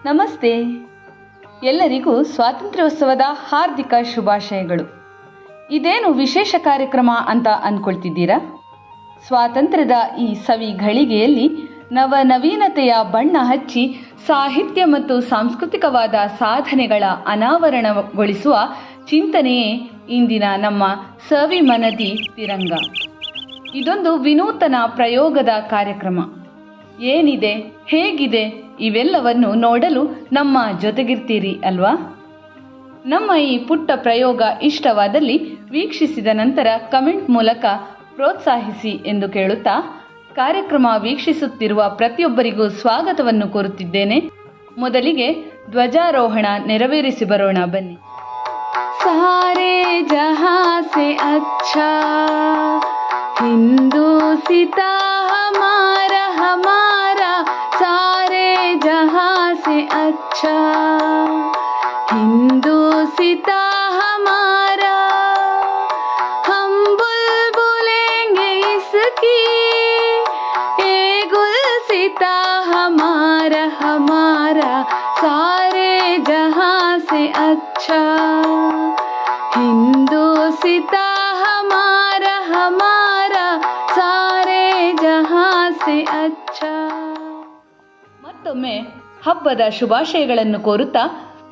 ನಮಸ್ತೆ. ಎಲ್ಲರಿಗೂ ಸ್ವಾತಂತ್ರ್ಯೋತ್ಸವದ ಹಾರ್ದಿಕ ಶುಭಾಶಯಗಳು. ಇದೇನು ವಿಶೇಷ ಕಾರ್ಯಕ್ರಮ ಅಂತ ಅಂದ್ಕೊಳ್ತಿದ್ದೀರಾ? ಸ್ವಾತಂತ್ರ್ಯದ ಈ ಸವಿ ಘಳಿಗೆಯಲ್ಲಿ ನವನವೀನತೆಯ ಬಣ್ಣ ಹಚ್ಚಿ ಸಾಹಿತ್ಯ ಮತ್ತು ಸಾಂಸ್ಕೃತಿಕವಾದ ಸಾಧನೆಗಳ ಅನಾವರಣಗೊಳಿಸುವ ಚಿಂತನೆಯೇ ಇಂದಿನ ನಮ್ಮ ಸವಿ ಮನದಿ ತಿರಂಗ. ಇದೊಂದು ವಿನೂತನ ಪ್ರಯೋಗದ ಕಾರ್ಯಕ್ರಮ. ಏನಿದೆ, ಹೇಗಿದೆ ಇವೆಲ್ಲವನ್ನು ನೋಡಲು ನಮ್ಮ ಜೊತೆಗಿರ್ತೀರಿ ಅಲ್ವಾ? ನಮ್ಮ ಈ ಪುಟ್ಟ ಪ್ರಯೋಗ ಇಷ್ಟವಾದಲ್ಲಿ ವೀಕ್ಷಿಸಿದ ನಂತರ ಕಮೆಂಟ್ ಮೂಲಕ ಪ್ರೋತ್ಸಾಹಿಸಿ ಎಂದು ಕೇಳುತ್ತಾ, ಕಾರ್ಯಕ್ರಮ ವೀಕ್ಷಿಸುತ್ತಿರುವ ಪ್ರತಿಯೊಬ್ಬರಿಗೂ ಸ್ವಾಗತವನ್ನು ಕೋರುತ್ತಿದ್ದೇನೆ. ಮೊದಲಿಗೆ ಧ್ವಜಾರೋಹಣ ನೆರವೇರಿಸಿ ಬರೋಣ ಬನ್ನಿ. ಸಾರೇ ಜಹಾ ಸೆ ಅಚ್ಚಾ ಹಿಂದೂಸಿತಾ ಹಮಾರಾ ಹಮಾರಾ, ಸಾರೇ ಜಹಾ ಸೆ ಅಚ್ಚಾ ಹಿಂದೂಸಿತಾ ಹಮಾರಾ, ಹಮ್ ಬುಲ್ಬುಲೇಂಗೆ ಇಸ್ಕಿ ಏ ಗುಲ್ಸಿತಾ ಹಮಾರಾ ಹಮಾರಾ, ಸಾರೇ ಜಹಾ ಸೆ ಅಚ್ಚಾ ಹಿಂದೂಸಿತಾ ಹಮಾರಾ ಹಮಾರಾ, ಸಾರೇ ಜಹಾ ಸೆ ಅಚ್ಚಾ. ಮತ್ತೊಮ್ಮೆ ಹಬ್ಬದ ಶುಭಾಶಯಗಳನ್ನು ಕೋರುತ್ತಾ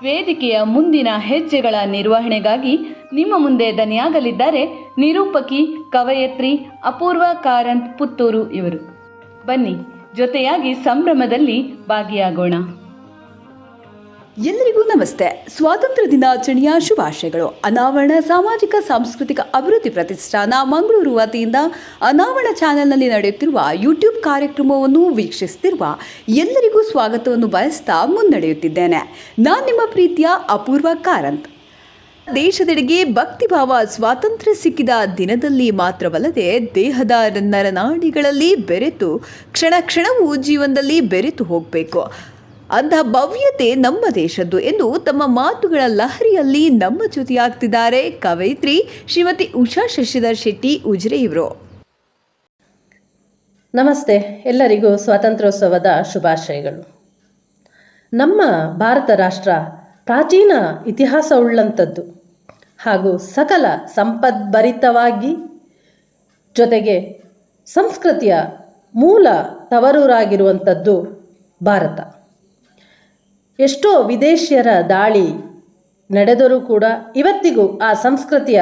ವೇದಿಕೆಯ ಮುಂದಿನ ಹೆಜ್ಜೆಗಳ ನಿರ್ವಹಣೆಗಾಗಿ ನಿಮ್ಮ ಮುಂದೆ ದನಿಯಾಗಲಿದ್ದಾರೆ ನಿರೂಪಕಿ ಕವಯತ್ರಿ ಅಪೂರ್ವ ಕಾರಂತ್ ಪುತ್ತೂರು ಇವರು. ಬನ್ನಿ, ಜೊತೆಯಾಗಿ ಸಂಭ್ರಮದಲ್ಲಿ ಭಾಗಿಯಾಗೋಣ. ಎಲ್ಲರಿಗೂ ನಮಸ್ತೆ. ಸ್ವಾತಂತ್ರ್ಯ ದಿನಾಚರಣೆಯ ಶುಭಾಶಯಗಳು. ಅನಾವರಣ ಸಾಮಾಜಿಕ ಸಾಂಸ್ಕೃತಿಕ ಅಭಿವೃದ್ಧಿ ಪ್ರತಿಷ್ಠಾನ ಮಂಗಳೂರು ವತಿಯಿಂದ ಅನಾವರಣ ಚಾನೆಲ್ನಲ್ಲಿ ನಡೆಯುತ್ತಿರುವ ಯೂಟ್ಯೂಬ್ ಕಾರ್ಯಕ್ರಮವನ್ನು ವೀಕ್ಷಿಸುತ್ತಿರುವ ಎಲ್ಲರಿಗೂ ಸ್ವಾಗತವನ್ನು ಬಯಸ್ತಾ ಮುನ್ನಡೆಯುತ್ತಿದ್ದೇನೆ. ನಾನು ನಿಮ್ಮ ಪ್ರೀತಿಯ ಅಪೂರ್ವ ಕಾರಂತ್. ದೇಶದೆಡೆಗೆ ಭಕ್ತಿಭಾವ ಸ್ವಾತಂತ್ರ್ಯ ಸಿಕ್ಕಿದ ದಿನದಲ್ಲಿ ಮಾತ್ರವಲ್ಲದೆ ದೇಹದ ನರನಾಡಿಗಳಲ್ಲಿ ಬೆರೆತು ಕ್ಷಣ ಕ್ಷಣವೂ ಜೀವನದಲ್ಲಿ ಬೆರೆತು ಹೋಗಬೇಕು. ಅಂಥ ಭವ್ಯತೆ ನಮ್ಮ ದೇಶದ್ದು ಎಂದು ತಮ್ಮ ಮಾತುಗಳ ಲಹರಿಯಲ್ಲಿ ನಮ್ಮ ಜೊತೆಯಾಗ್ತಿದ್ದಾರೆ ಕವಯಿತ್ರಿ ಶ್ರೀಮತಿ ಉಷಾ ಶಶಿಧರ್ ಶೆಟ್ಟಿ ಉಜಿರೆ ಇವರು. ನಮಸ್ತೆ, ಎಲ್ಲರಿಗೂ ಸ್ವಾತಂತ್ರ್ಯೋತ್ಸವದ ಶುಭಾಶಯಗಳು. ನಮ್ಮ ಭಾರತ ರಾಷ್ಟ್ರ ಪ್ರಾಚೀನ ಇತಿಹಾಸವುಳ್ಳಂಥದ್ದು ಹಾಗೂ ಸಕಲ ಸಂಪದ್ಭರಿತವಾಗಿ, ಜೊತೆಗೆ ಸಂಸ್ಕೃತಿಯ ಮೂಲ ತವರೂರಾಗಿರುವಂಥದ್ದು ಭಾರತ. ಎಷ್ಟೋ ವಿದೇಶಿಯರ ದಾಳಿ ನಡೆದರೂ ಕೂಡ ಇವತ್ತಿಗೂ ಆ ಸಂಸ್ಕೃತಿಯ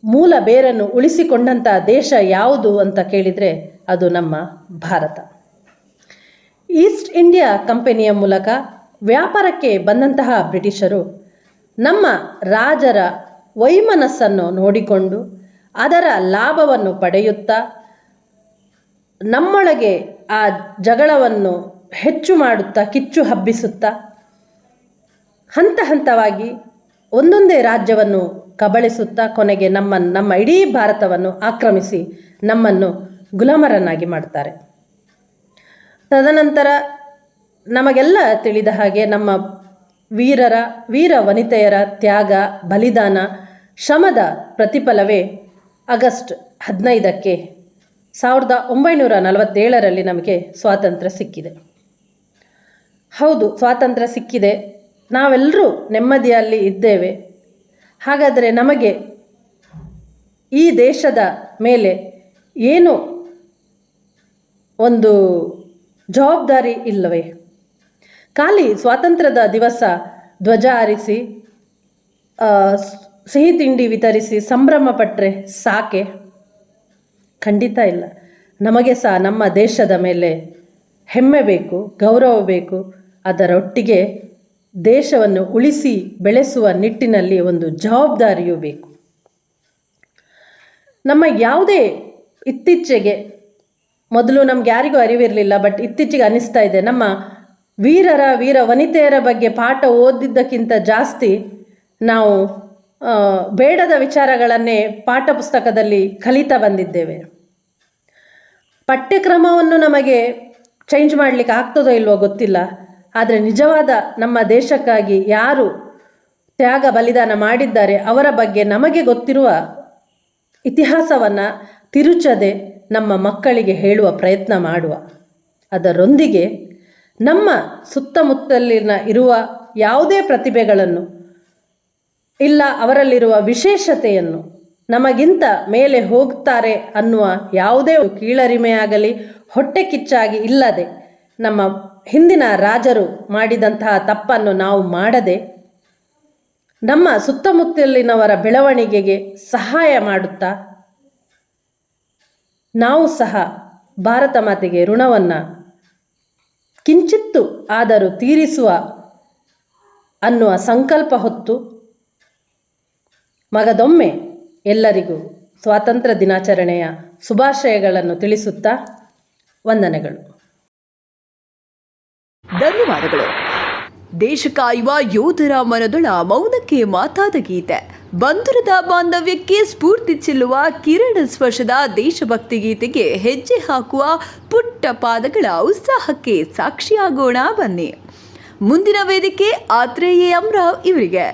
ಮೂಲ ಬೇರನ್ನು ಉಳಿಸಿಕೊಂಡಂಥ ದೇಶ ಯಾವುದು ಅಂತ ಕೇಳಿದರೆ ಅದು ನಮ್ಮ ಭಾರತ. ಈಸ್ಟ್ ಇಂಡಿಯಾ ಕಂಪನಿಯ ಮೂಲಕ ವ್ಯಾಪಾರಕ್ಕೆ ಬಂದಂತಹ ಬ್ರಿಟಿಷರು ನಮ್ಮ ರಾಜರ ವೈಮನಸ್ಸನ್ನು ನೋಡಿಕೊಂಡು ಅದರ ಲಾಭವನ್ನು ಪಡೆಯುತ್ತಾ ನಮ್ಮೊಳಗೆ ಆ ಜಗಳವನ್ನು ಹೆಚ್ಚು ಮಾಡುತ್ತಾ, ಕಿಚ್ಚು ಹಬ್ಬಿಸುತ್ತಾ, ಹಂತ ಹಂತವಾಗಿ ಒಂದೊಂದೇ ರಾಜ್ಯವನ್ನು ಕಬಳಿಸುತ್ತಾ ಕೊನೆಗೆ ನಮ್ಮ ಇಡೀ ಭಾರತವನ್ನು ಆಕ್ರಮಿಸಿ ನಮ್ಮನ್ನು ಗುಲಾಮರನ್ನಾಗಿ ಮಾಡ್ತಾರೆ. ತದನಂತರ ನಮಗೆಲ್ಲ ತಿಳಿದ ಹಾಗೆ ನಮ್ಮ ವೀರ ವನಿತೆಯರ ತ್ಯಾಗ, ಬಲಿದಾನ, ಶ್ರಮದ ಪ್ರತಿಫಲವೇ ಆಗಸ್ಟ್ 15ಕ್ಕೆ 1947ರಲ್ಲಿ ನಮಗೆ ಸ್ವಾತಂತ್ರ್ಯ ಸಿಕ್ಕಿದೆ. ಹೌದು, ಸ್ವಾತಂತ್ರ್ಯ ಸಿಕ್ಕಿದೆ, ನಾವೆಲ್ಲರೂ ನೆಮ್ಮದಿಯಲ್ಲಿ ಇದ್ದೇವೆ. ಹಾಗಾದರೆ ನಮಗೆ ಈ ದೇಶದ ಮೇಲೆ ಏನು ಒಂದು ಜವಾಬ್ದಾರಿ ಇಲ್ಲವೇ? ಖಾಲಿ ಸ್ವಾತಂತ್ರ್ಯದ ದಿವಸ ಧ್ವಜ ಹಾರಿಸಿ ಸಿಹಿ ತಿಂಡಿ ವಿತರಿಸಿ ಸಂಭ್ರಮ ಪಟ್ಟರೆ ಸಾಕೆ? ಖಂಡಿತ ಇಲ್ಲ. ನಮಗೆ ಸಹ ನಮ್ಮ ದೇಶದ ಮೇಲೆ ಹೆಮ್ಮೆ ಬೇಕು, ಗೌರವ ಬೇಕು. ಅದರೊಟ್ಟಿಗೆ ದೇಶವನ್ನು ಉಳಿಸಿ ಬೆಳೆಸುವ ನಿಟ್ಟಿನಲ್ಲಿ ಒಂದು ಜವಾಬ್ದಾರಿಯೂ ಬೇಕು. ನಮ್ಮ ಯಾವುದೇ ಇತ್ತೀಚೆಗೆ, ಮೊದಲು ನಮ್ಗೆ ಯಾರಿಗೂ ಅರಿವಿರಲಿಲ್ಲ, ಬಟ್ ಇತ್ತೀಚೆಗೆ ಅನಿಸ್ತಾ ಇದೆ, ನಮ್ಮ ವೀರ ವನಿತೆಯರ ಬಗ್ಗೆ ಪಾಠ ಓದಿದ್ದಕ್ಕಿಂತ ಜಾಸ್ತಿ ನಾವು ಬೇಡದ ವಿಚಾರಗಳನ್ನೇ ಪಾಠ ಪುಸ್ತಕದಲ್ಲಿ ಕಲಿತಾ ಬಂದಿದ್ದೇವೆ. ಪಠ್ಯಕ್ರಮವನ್ನು ನಮಗೆ ಚೇಂಜ್ ಮಾಡಲಿಕ್ಕೆ ಆಗ್ತದೋ ಇಲ್ವೋ ಗೊತ್ತಿಲ್ಲ, ಆದರೆ ನಿಜವಾದ ನಮ್ಮ ದೇಶಕ್ಕಾಗಿ ಯಾರು ತ್ಯಾಗ ಬಲಿದಾನ ಮಾಡಿದ್ದಾರೆ ಅವರ ಬಗ್ಗೆ ನಮಗೆ ಗೊತ್ತಿರುವ ಇತಿಹಾಸವನ್ನು ತಿರುಚದೆ ನಮ್ಮ ಮಕ್ಕಳಿಗೆ ಹೇಳುವ ಪ್ರಯತ್ನ ಮಾಡುವ. ಅದರೊಂದಿಗೆ ನಮ್ಮ ಸುತ್ತಮುತ್ತಲಿನ ಇರುವ ಯಾವುದೇ ಪ್ರತಿಭೆಗಳನ್ನು ಇಲ್ಲ ಅವರಲ್ಲಿರುವ ವಿಶೇಷತೆಯನ್ನು ನಮಗಿಂತ ಮೇಲೆ ಹೋಗ್ತಾರೆ ಅನ್ನುವ ಯಾವುದೇ ಕೀಳರಿಮೆಯಾಗಲಿ ಹೊಟ್ಟೆ ಕಿಚ್ಚಾಗಿ ಇಲ್ಲದೆ ನಮ್ಮ ಹಿಂದಿನ ರಾಜರು ಮಾಡಿದಂತಹ ತಪ್ಪನ್ನು ನಾವು ಮಾಡದೆ ನಮ್ಮ ಸುತ್ತಮುತ್ತಲಿನವರ ಬೆಳವಣಿಗೆಗೆ ಸಹಾಯ ಮಾಡುತ್ತಾ ನಾವು ಸಹ ಭಾರತ ಮಾತೆಗೆ ಋಣವನ್ನು ಕಿಂಚಿತ್ತು ಆದರೂ ತೀರಿಸುವ ಅನ್ನುವ ಸಂಕಲ್ಪ ಹೊತ್ತು ಮಗದೊಮ್ಮೆ ಎಲ್ಲರಿಗೂ ಸ್ವಾತಂತ್ರ್ಯ ದಿನಾಚರಣೆಯ ಶುಭಾಶಯಗಳನ್ನು ತಿಳಿಸುತ್ತಾ ವಂದನೆಗಳು. ಧನ್ಯವಾದಗಳು. ದೇಶ ಕಾಯುವ ಯೋಧರ ಮನದೊಳ ಮೌನಕ್ಕೆ ಮಾತಾದ ಗೀತೆ, ಬಂಧುರದ ಬಾಂಧವ್ಯಕ್ಕೆ ಸ್ಫೂರ್ತಿ ಚೆಲ್ಲುವ ಕಿರಣ ಸ್ಪರ್ಶದ ದೇಶಭಕ್ತಿ ಗೀತೆಗೆ ಹೆಜ್ಜೆ ಹಾಕುವ ಪುಟ್ಟ ಪಾದಗಳ ಉತ್ಸಾಹಕ್ಕೆ ಸಾಕ್ಷಿಯಾಗೋಣ ಬನ್ನಿ. ಮುಂದಿನ ವೇದಿಕೆ ಆತ್ರೇಯ ಅಮ್ರಾವ್ ಇವರಿಗೆ.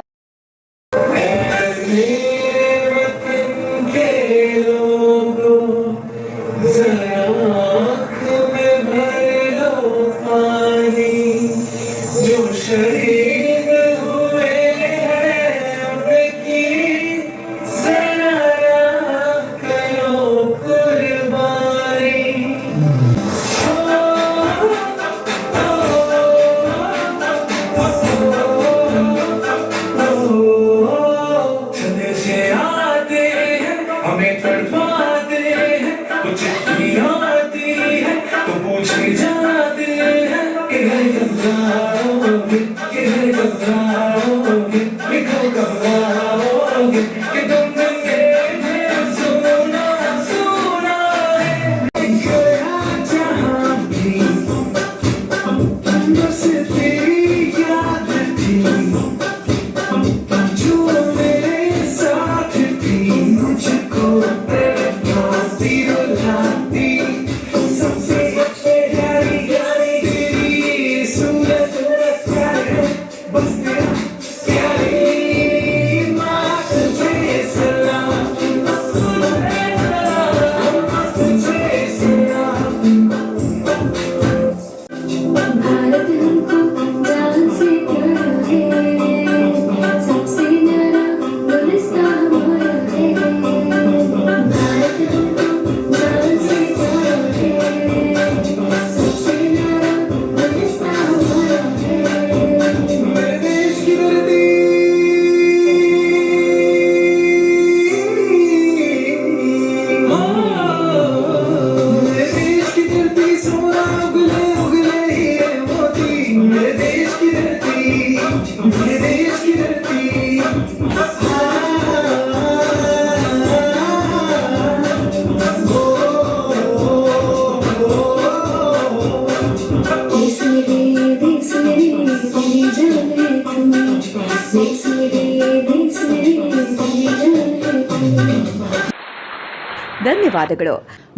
ಧನ್ಯವಾದಗಳು.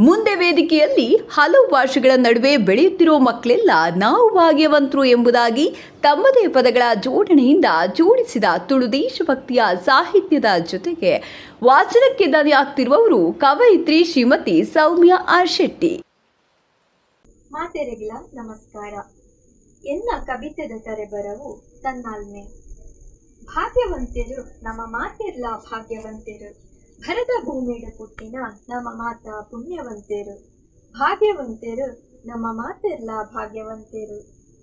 ಮುಂದೆ ವೇದಿಕೆಯಲ್ಲಿ ಹಲವು ಭಾಷೆಗಳ ನಡುವೆ ಬೆಳೆಯುತ್ತಿರೋ ಮಕ್ಕಳೆಲ್ಲ ನಾವು ಭಾಗ್ಯವಂತರು ಎಂಬುದಾಗಿ ತಮ್ಮದೇ ಪದಗಳ ಜೋಡಣೆಯಿಂದ ಜೋಡಿಸಿದ ತುಳು ದೇಶಭಕ್ತಿಯ ಸಾಹಿತ್ಯದ ಜೊತೆಗೆ ವಾಚನಕ್ಕೆ ದನಿಯಾಗ್ತಿರುವವರು ಕವಯಿತ್ರಿ ಶ್ರೀಮತಿ ಸೌಮ್ಯ ಆರ್ ಶೆಟ್ಟಿ. ಮಾತೆರೆಗಳ ನಮಸ್ಕಾರ. ಎನ್ನ ಕವಿತೆದ ತರೆಬರವು ತನ್ನಾಲ್ಮೆ. ಭಾಗ್ಯವಂತರು ನಮ್ಮ ಮಾತೆರ್ಲ ಭಾಗ್ಯವಂತರು, ಭರದ ಭೂಮಿಡ ಪುಟ್ಟಿನ ನಮ್ಮ ಮಾತ ಪುಣ್ಯವಂತರು. ಭಾಗ್ಯವಂತರು ನಮ್ಮ ಮಾತೆರ್ಲ ಭಾಗ್ಯವಂತರು,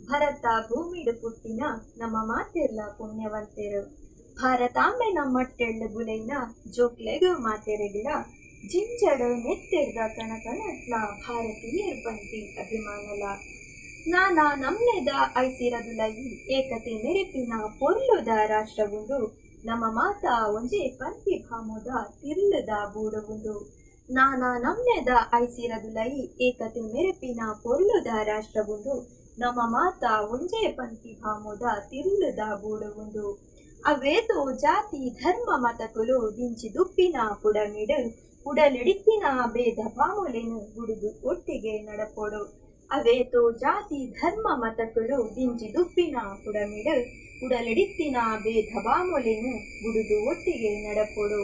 ಭರತ ಭೂಮಿಡ ಪುಟ್ಟಿನ ನಮ್ಮ ಮಾತೆರ್ಲ ಪುಣ್ಯವಂತರು. ಭಾರತಾಂಬೆ ನಮ್ಮಟ್ಟೆಳ್ಳು ಬುಲೈನ ಜೋಕ್ಲೆಗು ಮಾತೆರೆಗಿಡ ಜಿಂಜಡು ನೆತ್ತೆರ್ದ ಕಣಕಣಟ್ಲ ಭಾರತೀಯರ್ ಬಂತಿ ಅಭಿಮಾನಲ. ನಾನಾ ನಮ್ನೆದ ಐಸಿರದುಲಗಿ ಏಕತೆ ಮೆರೆಪಿನ ಪೊರ್ಲುದ ರಾಷ್ಟ್ರವುಂದು, ನಮ್ಮ ಮಾತ ಒಂಜೆ ಪಂಥಿ ಭಾಮುದ ತಿರ್ಲದ ಬೂಡುವುಂದು. ನಾನಾ ನಮ್ನೆದ ಐಸಿರದುಲೈ ಏಕತೆ ಮೆರೆಪಿನ ಪೊರ್ಲುದ ರಾಷ್ಟ್ರವುಂದು, ನಮ್ಮ ಮಾತ ಒಂಜೆ ಪಂಥಿ ಭಾಮುದ ತಿರ್ಲದ ಬೂಡುವುಂದು. ಅವೇತೋ ಜಾತಿ ಧರ್ಮ ಮತಕುಲು ದಿಂಚಿ ದುಪ್ಪಿನ ಪುಡಮಿಡು, ಉಡಲಿಡಿತ್ತಿನ ಭೇದ ಭಾಮುಲೆನು ಗುಡುದು ಒಟ್ಟಿಗೆ ನಡಪೊಡು. ಅವೇತೋ ಜಾತಿ ಧರ್ಮ ಮತಕುಲು ದಿಂಚಿ ದುಪ್ಪಿನ ಪುಡಮಿಡು, ಉಡಲಿಡಿತ್ತಿನ ಭೇದ ಭಾಮುಲೆನು ಗುಡುದು ಒಟ್ಟಿಗೆ ನಡಪೊಡು.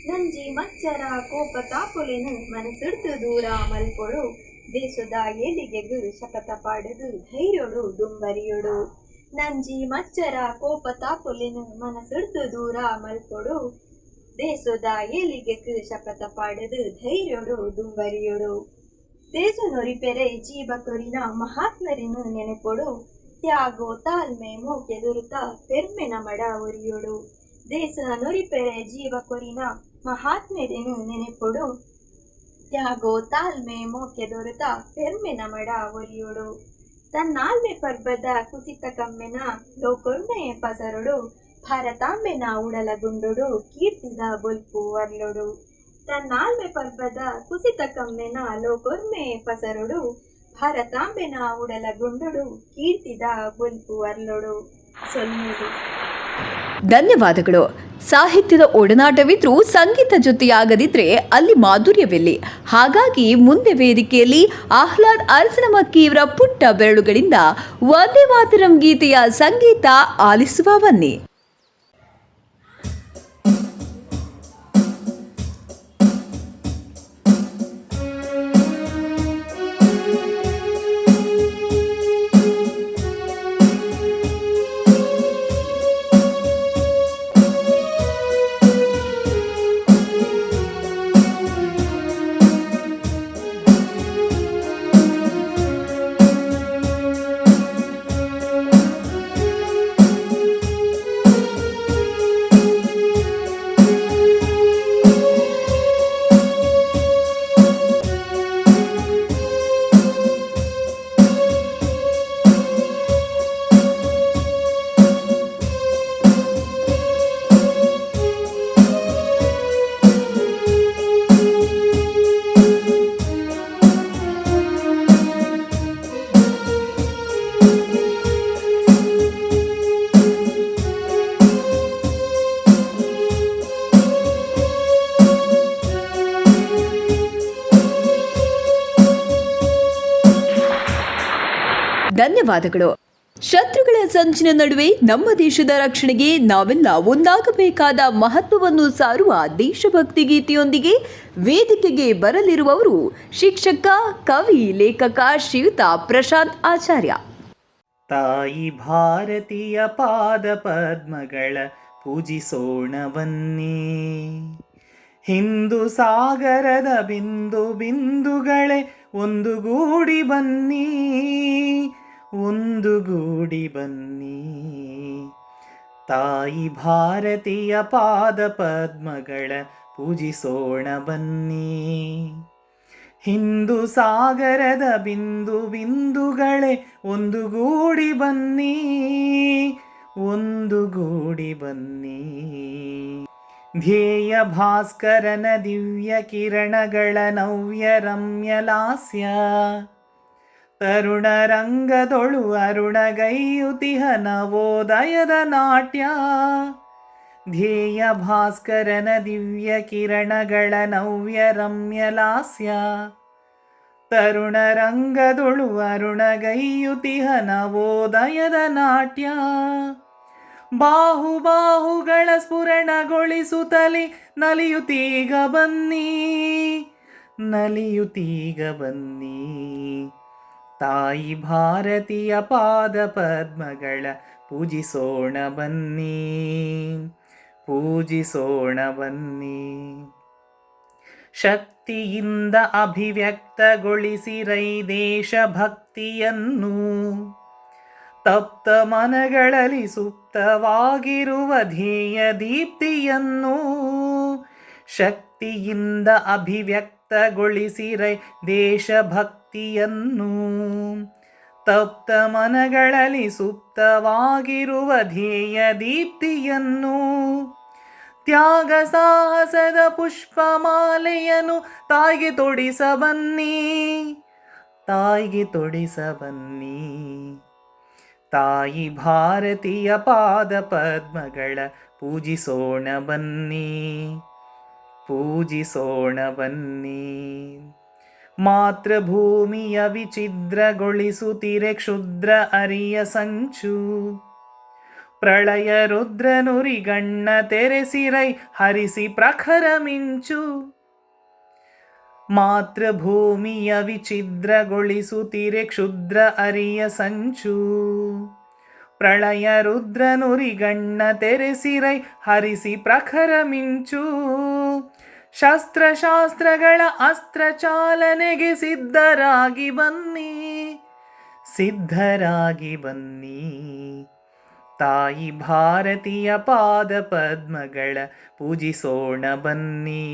ನಂಜಿ ಮಚ್ಚರ ಕೋಪ ತಾಪುಲೆನು ಮನಸ್ಸಿಡ್ದು ದೂರ ಮಲ್ಪೊಡು, ದೇಶದ ಏಳಿಗೆಗೂ ಶಪಥ ಪಾಡದು ಧೈರ್ಯೋಡು ದುಂಬರಿಯೋಡು ನಂಜಿ ಮಚ್ಚರ ಕೋಪ ತಾಪೊಲಿನ ಮನಸ್ಸಿಡ್ದು ದೂರ ಮಲ್ಕೊಡು ದೇಶದ ಏಳಿಗೆಗೂ ಶಪಥ ಪಾಡದು ಧೈರ್ಯೋಡು ದುಂಬರಿಯೋಡು ದೇಶ ನೊರಿಪೆರೆ ಜೀವ ಕೊರಿನ ಮಹಾತ್ಮರಿನು ನೆನೆಪೊಡು ತ್ಯಾಗೋ ತಾಳ್ಮೆ ಮೋಕೆ ದೊರೆತ ಪೆರ್ಮೆನ ಮಡ ಒರಿಯೋಡು ದೇಶ ನೊರಿಪೆರೆ ಜೀವ ಕೊರಿನ ಮಹಾತ್ಮೆರೆನು ನೆನೆಪೊಡು ತ್ಯಾಗೋ ತಾಳ್ಮೆ ಮೋಕೆ ದೊರೆತ ಪೆರ್ಮೆನ ಮಡ ಒರಿಯೋಡು ತನ್ನಾಲ್ಮೆ ಪರ್ಬದ ಕುಸಿತ ಕಮ್ಮೆನ ಲೋಕೊರ್ಮೆಯ ಪಸರೊಡು ಭಾರತಾಂಬೆನ ಉಡಲ ಗುಂಡೊಡು ಕೀರ್ತಿದ ಬೊಲ್ಪು ವರ್ಲೊಡು ತನ್ನಾಲ್ಮೆ ಪರ್ಬದ ಕುಸಿತ ಕಮ್ಮೆನ ಲೋಕೊರ್ಮೆಯ ಪಸರೊಡು ಭಾರತಾಂಬೆನ ಉಡಲ ಗುಂಡೊಡು ಕೀರ್ತಿದ ಬೊಲ್ಪು ವರ್ಲೊಡು ಸೊನ್ನುಡು. ಧನ್ಯವಾದಗಳು. ಸಾಹಿತ್ಯದ ಒಡನಾಟವಿದ್ರೂ ಸಂಗೀತ ಜೊತೆಯಾಗದಿದ್ರೆ ಅಲ್ಲಿ ಮಾಧುರ್ಯವೆಲ್ಲಿ? ಹಾಗಾಗಿ ಮುಂದೆ ವೇದಿಕೆಯಲ್ಲಿ ಆಹ್ಲಾದ್ ಅರಸನಮಕ್ಕಿ ಇವರ ಪುಟ್ಟ ಬೆರಳುಗಳಿಂದ ವಂದೇ ಮಾತರಂ ಗೀತೆಯ ಸಂಗೀತ ಆಲಿಸುವ ಬನ್ನಿ. ಧನ್ಯವಾದಗಳು. ಶತ್ರುಗಳ ಸಂಚಿನ ನಡುವೆ ನಮ್ಮ ದೇಶದ ರಕ್ಷಣೆಗೆ ನಾವೆಲ್ಲ ಒಂದಾಗಬೇಕಾದ ಮಹತ್ವವನ್ನು ಸಾರುವ ದೇಶಭಕ್ತಿ ಗೀತೆಯೊಂದಿಗೆ ವೇದಿಕೆಗೆ ಬರಲಿರುವವರು ಶಿಕ್ಷಕ, ಕವಿ, ಲೇಖಕ ಶ್ರೀಯುತ ಪ್ರಶಾಂತ್ ಆಚಾರ್ಯ. ತಾಯಿ ಭಾರತೀಯ ಪಾದ ಪದ್ಮಗಳ ಪೂಜಿಸೋಣ ಬನ್ನಿ. ಹಿಂದೂ ಸಾಗರದ ಬಿಂದು ಬಿಂದುಗಳೇ ಒಂದುಗೂಡಿ ಬನ್ನಿ, ಒಂದುಗೂಡಿ ಬನ್ನಿ. ತಾಯಿ ಭಾರತೀಯ ಪಾದ ಪದ್ಮಗಳ ಪೂಜಿಸೋಣ ಬನ್ನಿ. ಹಿಂದೂ ಸಾಗರದ ಬಿಂದು ಬಿಂದುಗಳೇ ಒಂದುಗೂಡಿ ಬನ್ನಿ, ಒಂದುಗೂಡಿ ಬನ್ನಿ. ಧ್ಯೇಯ ಭಾಸ್ಕರನ ದಿವ್ಯ ಕಿರಣಗಳ ನವ್ಯ ರಮ್ಯ ಲಾಸ್ಯ, ತರುಣ ರಂಗದೊಳು ಅರುಣಗೈಯುತಿಹ ನವೋದಯದ ನಾಟ್ಯ. ಧ್ಯೇಯ ಭಾಸ್ಕರನ ದಿವ್ಯ ಕಿರಣಗಳ ನವ್ಯ ರಮ್ಯ ಲಾಸ್ಯ, ತರುಣ ರಂಗದೊಳು ಅರುಣಗೈಯುತಿಹ ನವೋದಯದ ನಾಟ್ಯ. ಬಾಹುಗಳ ಸ್ಫುರಣಗೊಳಿಸುತ್ತಲಿ ನಲಿಯುತ್ತೀಗ ಬನ್ನಿ, ನಲಿಯುತ್ತೀಗ ಬನ್ನಿ. ತಾಯಿ ಭಾರತೀಯ ಪಾದ ಪದ್ಮಗಳ ಪೂಜಿಸೋಣ ಬನ್ನಿ, ಪೂಜಿಸೋಣ ಬನ್ನಿ. ಶಕ್ತಿಯಿಂದ ಅಭಿವ್ಯಕ್ತಗೊಳಿಸಿರೈ ದೇಶಭಕ್ತಿಯನ್ನು, ತಪ್ತ ಮನಗಳಲ್ಲಿ ಸುಪ್ತವಾಗಿರುವ ಧ್ಯೇಯ ದೀಪ್ತಿಯನ್ನು. ಶಕ್ತಿಯಿಂದ ಅಭಿವ್ಯಕ್ತಗೊಳಿಸಿರೈ ದೇಶಭಕ್ತಿಯನ್ನು, ತಪ್ತ ಮನಗಳಲ್ಲಿ ಸುಪ್ತವಾಗಿರುವ ಧ್ಯೇಯ ದೀಪ್ತಿಯನ್ನು. ತ್ಯಾಗ ಸಾಹಸದ ಪುಷ್ಪಮಾಲೆಯನ್ನು ತಾಯಿಗೆ ತೊಡಿಸ ಬನ್ನಿ, ತಾಯಿಗೆ ತೊಡಿಸ ಬನ್ನಿ. ತಾಯಿ ಭಾರತೀಯ ಪಾದ ಪದ್ಮಗಳ ಪೂಜಿಸೋಣ ಬನ್ನಿ, ಪೂಜಿಸೋಣ ಬನ್ನಿ. ಮಾತೃಭೂಮಿಯ ವಿಚಿದ್ರಗೊಳಿಸುತ್ತಿರೆ ಕ್ಷುದ್ರ ಅರಿಯ ಸಂಚು, ಪ್ರಳಯ ರುದ್ರ ನುರಿಗಣ್ಣ ತೆರೆಸಿರೈ ಹರಿಸಿ ಪ್ರಖರ ಮಿಂಚು. ಮಾತೃಭೂಮಿಯ ವಿಚಿದ್ರಗೊಳಿಸುತ್ತಿರೆ ಕ್ಷುದ್ರ ಅರಿಯ ಸಂಚು. ಪ್ರಳಯ ರುದ್ರ ನುರಿಗಣ್ಣ ತೆರೆಸಿರೈ ಹರಿಸಿ ಪ್ರಖರ ಮಿಂಚು. ಶಸ್ತ್ರಶಾಸ್ತ್ರಗಳ ಅಸ್ತ್ರ ಚಾಲನೆಗೆ ಸಿದ್ಧರಾಗಿ ಬನ್ನಿ, ಸಿದ್ಧರಾಗಿ ಬನ್ನಿ. ತಾಯಿ ಭಾರತೀಯ ಪಾದ ಪದ್ಮಗಳ ಪೂಜಿಸೋಣ ಬನ್ನಿ,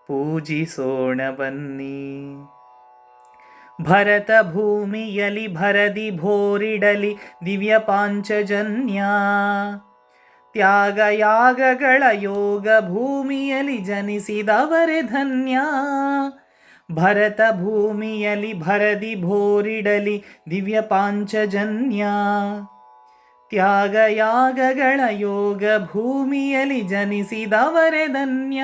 ಪೂಜಿಸೋಣ ಬನ್ನಿ. ಭರತ ಭೂಮಿಯಲಿ ಭರದಿ ಭೋರಿಡಲಿ ದಿವ್ಯ ಪಾಂಚಜನ್ಯ. ತ್ಯಾಗಯಾಗಗಳ ಯೋಗ ಭೂಮಿಯಲಿ ಜನಿಸಿದವರೇ ಧನ್ಯ. ಭರತ ಭೂಮಿಯಲಿ ಭರದಿ ಭೋರಿಡಲಿ ದಿವ್ಯ ಪಾಂಚಜನ್ಯ. ತ್ಯಾಗಯಾಗಗಳ ಯೋಗ ಭೂಮಿಯಲಿ ಜನಿಸಿದವರೇ ಧನ್ಯ.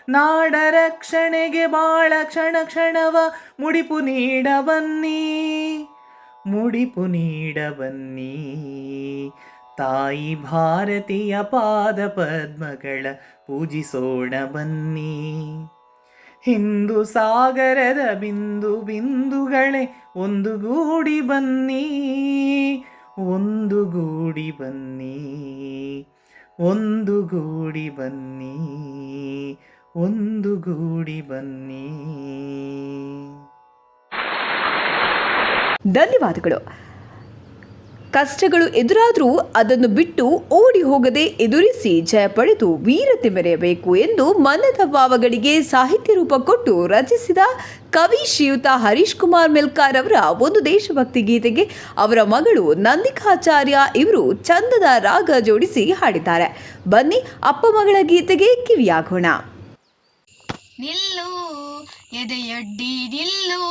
ನಾಡ ರಕ್ಷಣೆಗೆ ಬಾಳ ಕ್ಷಣ ಕ್ಷಣವ ಮುಡಿಪು ನೀಡ ಬನ್ನಿ, ಮುಡಿಪು ನೀಡ ಬನ್ನಿ. ತಾಯಿ ಭಾರತೀಯ ಪಾದ ಪದ್ಮಗಳ ಪೂಜಿಸೋಣ ಬನ್ನಿ. ಹಿಂದೂ ಸಾಗರದ ಬಿಂದು ಬಿಂದುಗಳೇ ಒಂದುಗೂಡಿ ಬನ್ನಿ, ಒಂದುಗೂಡಿ ಬನ್ನಿ, ಒಂದುಗೂಡಿ ಬನ್ನಿ, ಒಂದುಗೂಡಿ ಬನ್ನಿ. ಧನ್ಯವಾದಗಳು. ಕಷ್ಟಗಳು ಎದುರಾದರೂ ಅದನ್ನು ಬಿಟ್ಟು ಓಡಿ ಹೋಗದೆ ಎದುರಿಸಿ ಜಯ ಪಡೆದು ವೀರತೆ ಮೆರೆಯಬೇಕು ಎಂದು ಮನದ ಭಾವಗಳಿಗೆ ಸಾಹಿತ್ಯ ರೂಪ ಕೊಟ್ಟು ರಚಿಸಿದ ಕವಿ ಶ್ರೀಯುತ ಹರೀಶ್ ಕುಮಾರ್ ಮೆಲ್ಕಾರ್ ಅವರ ಒಂದು ದೇಶಭಕ್ತಿ ಗೀತೆಗೆ ಅವರ ಮಗಳು ನಂದಿಕಾಚಾರ್ಯ ಇವರು ಚಂದದ ರಾಗ ಜೋಡಿಸಿ ಹಾಡಿದ್ದಾರೆ. ಬನ್ನಿ ಅಪ್ಪ ಮಗಳ ಗೀತೆಗೆ ಕಿವಿಯಾಗೋಣ. ನಿಲ್ಲು ಎದೆಯೊಡ್ಡಿ ನಿಲ್ಲು,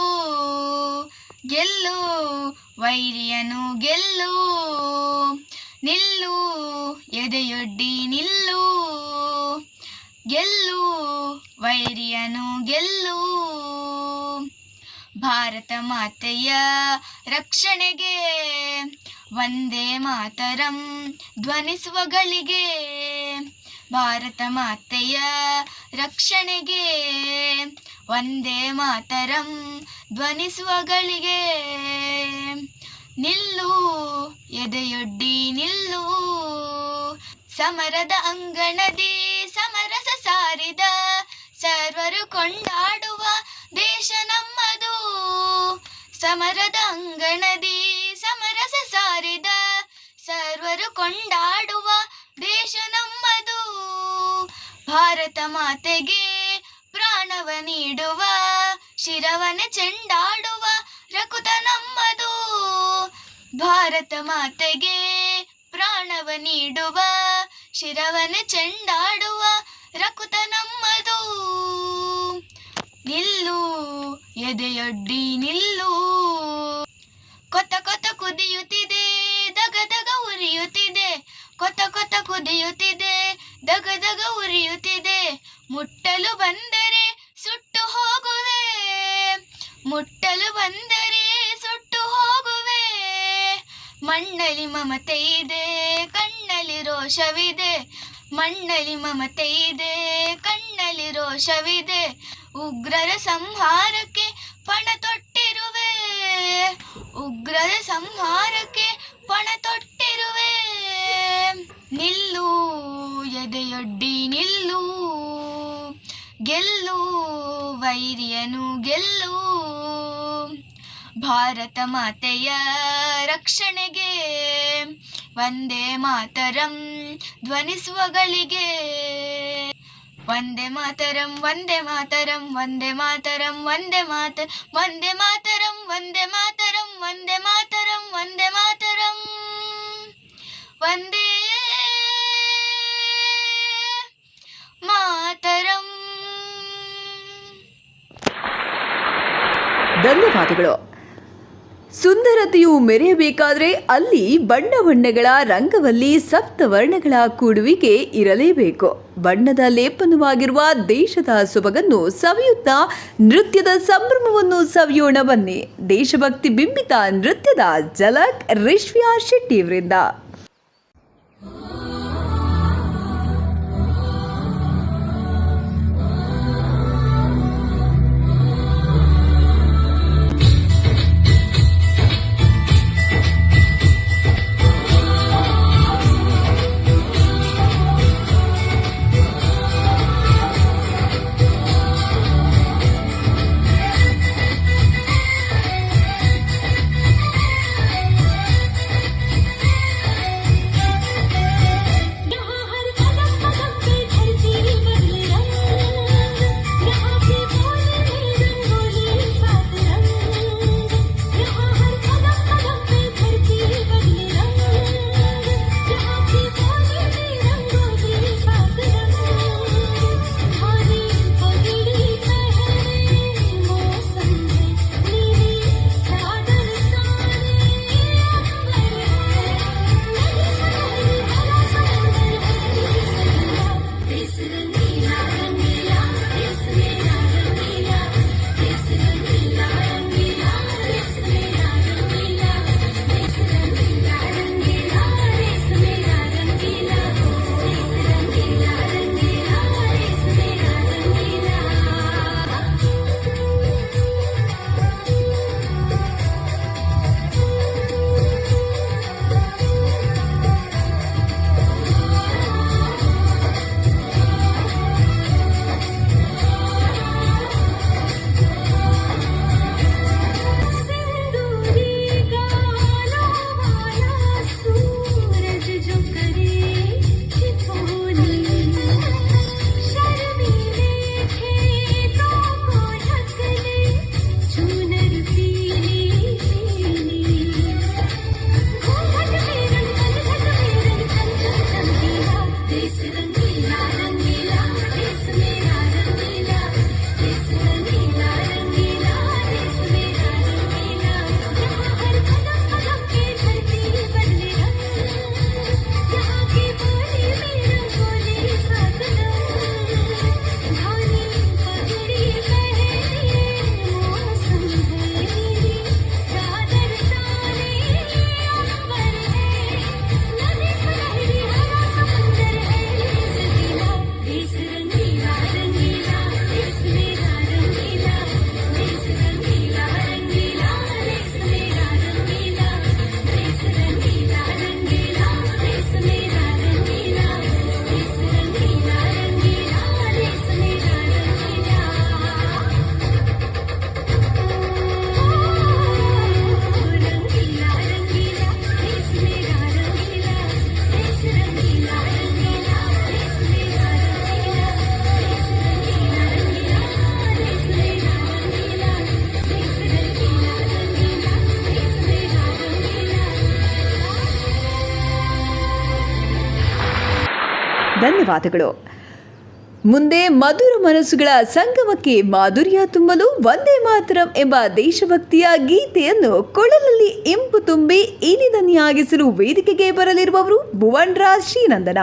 ಗೆಲ್ಲು ವೈರಿಯನು ಗೆಲ್ಲು. ನಿಲ್ಲು ಎದೆಯೊಡ್ಡಿ ನಿಲ್ಲು, ಗೆಲ್ಲು ವೈರಿಯನು ಗೆಲ್ಲು. ಭಾರತ ಮಾತೆಯ ರಕ್ಷಣೆಗೆ ವಂದೇ ಮಾತರಂ ಧ್ವನಿಸುವ ಗಳಿಗೆ. ಭಾರತ ಮಾತೆಯ ರಕ್ಷಣೆಗೆ ವಂದೇ ಮಾತರಂ ಧ್ವನಿಸುವ ಗಳಿಗೆ. ನಿಲ್ಲು ಎದೆಯೊಡ್ಡಿ ನಿಲ್ಲು, ಸಮರದ ಅಂಗಣದಿ ಸಮರಸ ಸಾರಿದ ಸರ್ವರು ಕೊಂಡಾಡುವ ದೇಶ ನಮ್ಮದು. ಸಮರದ ಅಂಗಣದಿ ಸಮರಸ ಸಾರಿದ ಸರ್ವರು ಕೊಂಡಾಡುವ ದೇಶ ನಮ್ಮದು. ಭಾರತ ಮಾತೆಗೆ ಪ್ರಾಣವ ನೀಡುವ ಶಿರವನೆ ಚೆಂಡಾಡುವ ರಕುತ ನಮ್ಮದು. ಭಾರತ ಮಾತೆಗೆ ಪ್ರಾಣವ ನೀಡುವ ಶಿರವನೆ ಚೆಂಡಾಡುವ ರಕುತ ನಮ್ಮದು. ನಿಲ್ಲು ಎದೆಯೊಡ್ಡಿ ನಿಲ್ಲು, ಕೊತ ಕೊತ ಕುದಿಯುತ್ತಿದೆ ದಗ ದಗ ಉರಿಯುತ್ತಿದೆ. ಕೊತ ಕೊತ ಕುದಿಯುತ್ತಿದೆ ದಗ ದಗ ಉರಿಯುತ್ತಿದೆ. ಮುಟ್ಟಲು ಬಂದರೆ ಸುಟ್ಟು ಹೋಗುವೆ, ಮುಟ್ಟಲು ಬಂದರೆ ಸುಟ್ಟು ಹೋಗುವೆ. ಮಣ್ಣಲ್ಲಿ ಮಮತೆ ಇದೆ ಕಣ್ಣಲ್ಲಿ ರೋಷವಿದೆ. ಮಣ್ಣಲ್ಲಿ ಮಮತೆ ಇದೆ ಕಣ್ಣಲ್ಲಿ ರೋಷವಿದೆ. ಉಗ್ರರ ಸಂಹಾರಕ್ಕೆ ಪಣ ತೊಟ್ಟಿರುವೆ, ಉಗ್ರರ ಸಂಹಾರಕ್ಕೆ ಪಣ ತೊಟ್ಟಿರುವೆ. ನಿಲ್ಲು ಎದೆಯೊಡ್ಡಿ ನಿಲ್ಲು, ಗೆಲ್ಲು ವೈರಿಯನು ಗೆಲ್ಲು. ಭಾರತ ಮಾತೆಯ ರಕ್ಷಣೆಗೆ ವಂದೇ ಮಾತರಂ ಧ್ವನಿಸುವ ಗಳಿಗೆ. ವಂದೇ ಮಾತರಂ ವಂದೇ ಮಾತರಂ ವಂದೇ ಮಾತರಂ ವಂದೇ ಮಾತರ ವಂದೇ ಮಾತರಂ ವಂದೇ ಮಾತರಂ ವಂದೇ ಮಾತರಂ ವಂದೇ ಮಾತರಂ ವಂದೇ ಮಾತರಂ. ಧನ್ಯವಾದಗಳು. ಸುಂದರತೆಯು ಮೆರೆಯಬೇಕಾದ್ರೆ ಅಲ್ಲಿ ಬಣ್ಣ ಬಣ್ಣಗಳ ರಂಗವಲ್ಲಿ ಸಪ್ತವರ್ಣಗಳ ಕೂಡುವಿಕೆ ಇರಲೇಬೇಕು. ಬಣ್ಣದ ಲೇಪನವಾಗಿರುವ ದೇಶದ ಸೊಬಗನ್ನು ಸವಿಯುತ್ತಾ ನೃತ್ಯದ ಸಂಭ್ರಮವನ್ನು ಸವಿಯೋಣ ಬನ್ನಿ. ದೇಶಭಕ್ತಿ ಬಿಂಬಿತ ನೃತ್ಯದ ಝಲಕ್ ರಿಶ್ವ್ಯಾ ಶೆಟ್ಟಿ ಅವರಿಂದ. ಧನ್ಯವಾದಗಳು. ಮುಂದೆ ಮಧುರ ಮನಸ್ಸುಗಳ ಸಂಗಮಕ್ಕೆ ಮಾಧುರ್ಯ ತುಂಬಲು ವಂದೇ ಮಾತರಂ ಎಂಬ ದೇಶಭಕ್ತಿಯ ಗೀತೆಯನ್ನು ಕೊಳಲಲ್ಲಿ ಇಂಪು ತುಂಬಿ ಇನಿದನಿಯಾಗಿಸಲು ವೇದಿಕೆಗೆ ಬರಲಿರುವವರು ಭುವನ್ ರಾಜ್ ಶ್ರೀನಂದನ.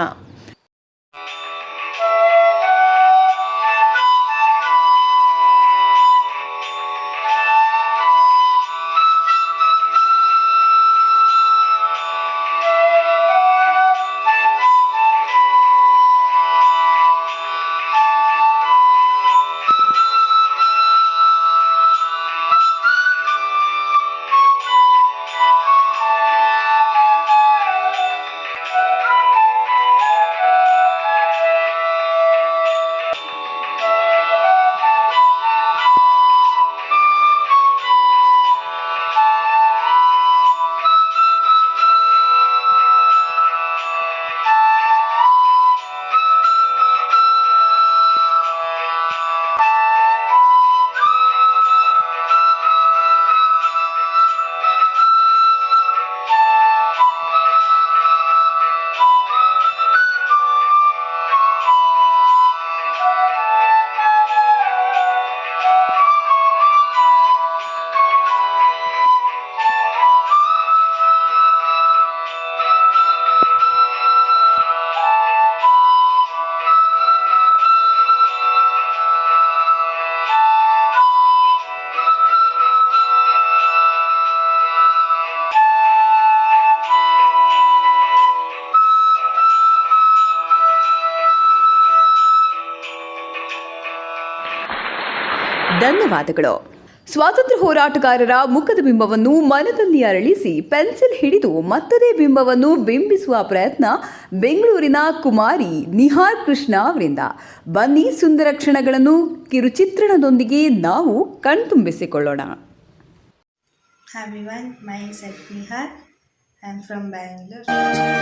ಧನ್ಯವಾದಗಳು. ಸ್ವಾತಂತ್ರ್ಯ ಹೋರಾಟಗಾರರ ಮುಖದ ಬಿಂಬವನ್ನು ಮನದಲ್ಲಿ ಅರಳಿಸಿ ಪೆನ್ಸಿಲ್ ಹಿಡಿದು ಮತ್ತದೇ ಬಿಂಬವನ್ನು ಬಿಂಬಿಸುವ ಪ್ರಯತ್ನ ಬೆಂಗಳೂರಿನ ಕುಮಾರಿ ನಿಹಾರ್ ಕೃಷ್ಣ ಅವರಿಂದ. ಬನ್ನಿ ಸುಂದರ ಕ್ಷಣಗಳನ್ನು ಕಿರುಚಿತ್ರಣದೊಂದಿಗೆ ನಾವು ಕಣ್ತುಂಬಿಸಿಕೊಳ್ಳೋಣ. Hi everyone, myself Nihar. I am from Bangalore.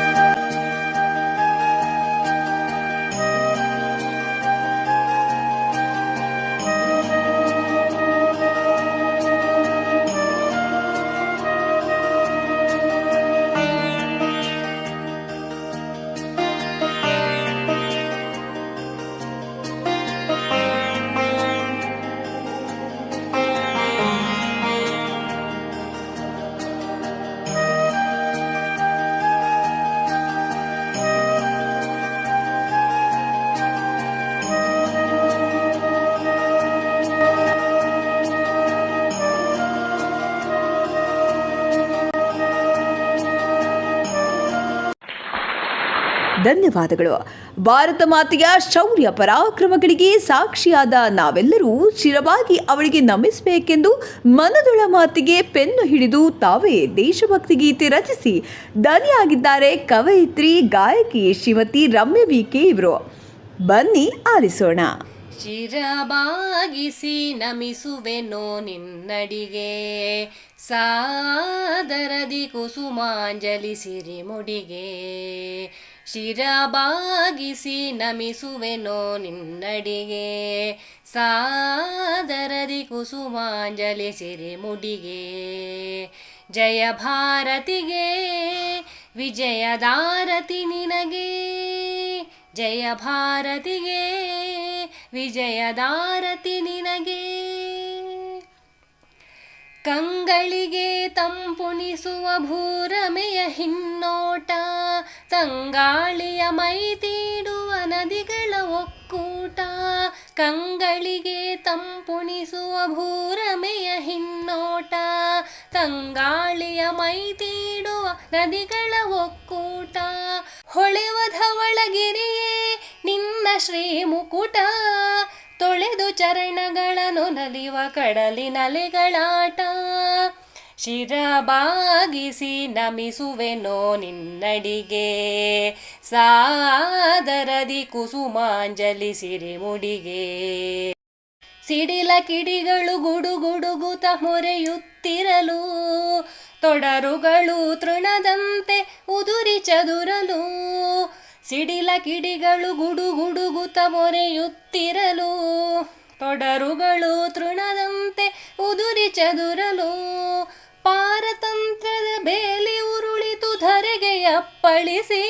ಧನ್ಯವಾದಗಳು. ಭಾರತ ಮಾತೆಯ ಶೌರ್ಯ ಪರಾಕ್ರಮಗಳಿಗೆ ಸಾಕ್ಷಿಯಾದ ನಾವೆಲ್ಲರೂ ಶಿರವಾಗಿ ಅವಳಿಗೆ ನಮಿಸಬೇಕೆಂದು ಮನದೊಳ ಮಾತಿಗೆ ಪೆನ್ನು ಹಿಡಿದು ತಾವೇ ದೇಶಭಕ್ತಿ ಗೀತೆ ರಚಿಸಿ ದನಿಯಾಗಿದ್ದಾರೆ ಕವಯಿತ್ರಿ ಗಾಯಕಿ ಶ್ರೀಮತಿ ರಮ್ಯ ವಿ.ಕೆ. ಇವರು. ಬನ್ನಿ ಆಲಿಸೋಣ. ಶಿರಬಾಗಿಸಿ ನಮಿಸುವೆನೋ ನಿನ್ನಡಿಗೆ, ಸಾದರದಿ ಕುಸುಮಾಂಜಲಿ ಸಿರಿಮುಡಿಗೆ. ಶಿರಬಾಗಿಸಿ ನಮಿಸುವೆನೋ ನಿನ್ನಡಿಗೆ, ಸಾದರದಿ ಕುಸುಮಾಂಜಲಿ ಸಿರಿಮುಡಿಗೆ. ಜಯ ಭಾರತಿಗೆ ವಿಜಯದಾರತಿ ನಿನಗೆ, ಜಯ ಭಾರತಿಗೆ ವಿಜಯದಾರತಿ ನಿನಗೆ. ಕಂಗಳಿಗೆ ತಂಪುಣಿಸುವ ಭೂರಮೆಯ ಹಿನ್ನೋಟ, ತಂಗಾಳಿಯ ಮೈ ತೀಡುವ ನದಿಗಳ ಒಕ್ಕೂಟ. ಕಂಗಳಿಗೆ ತಂಪುಣಿಸುವ ಭೂರಮೆಯ ಹಿನ್ನೋಟ, ತಂಗಾಳಿಯ ಮೈ ತೀಡುವ ನದಿಗಳ ಒಕ್ಕೂಟ. ಹೊಳೆವ ಧವಳಗಿರಿಯೇ ನಿನ್ನ ಶ್ರೀಮುಕುಟ, ತೊಳೆದು ಚರಣಗಳನ್ನು ನಲಿವ ಕಡಲಿನಲೆಗಳಾಟ. ಶಿರಬಾಗಿಸಿ ನಮಿಸುವೆನೋ ನಿನ್ನಡಿಗೆ, ಸಾದರದಿ ಕುಸುಮಾಂಜಲಿ ಸಿರಿಮುಡಿಗೆ. ಸಿಡಿಲ ಕಿಡಿಗಳು ಗುಡುಗುಡುಗುತ ಮೊರೆಯುತ್ತಿರಲು, ತೊಡರುಗಳು ತೃಣದಂತೆ ಉದುರಿ ಚದುರಲು. ಸಿಡಿಲ ಕಿಡಿಗಳು ಗುಡುಗುಡುಗುತ ಮೊರೆಯುತ್ತಿರಲು, ತೊಡರುಗಳು ತೃಣದಂತೆ ಉದುರಿ ಚದುರಲು. ಪಾರತಂತ್ರದ ಬೇಲಿ ಉರುಳಿತು ಧರೆಗೆ ಅಪ್ಪಳಿಸಿ,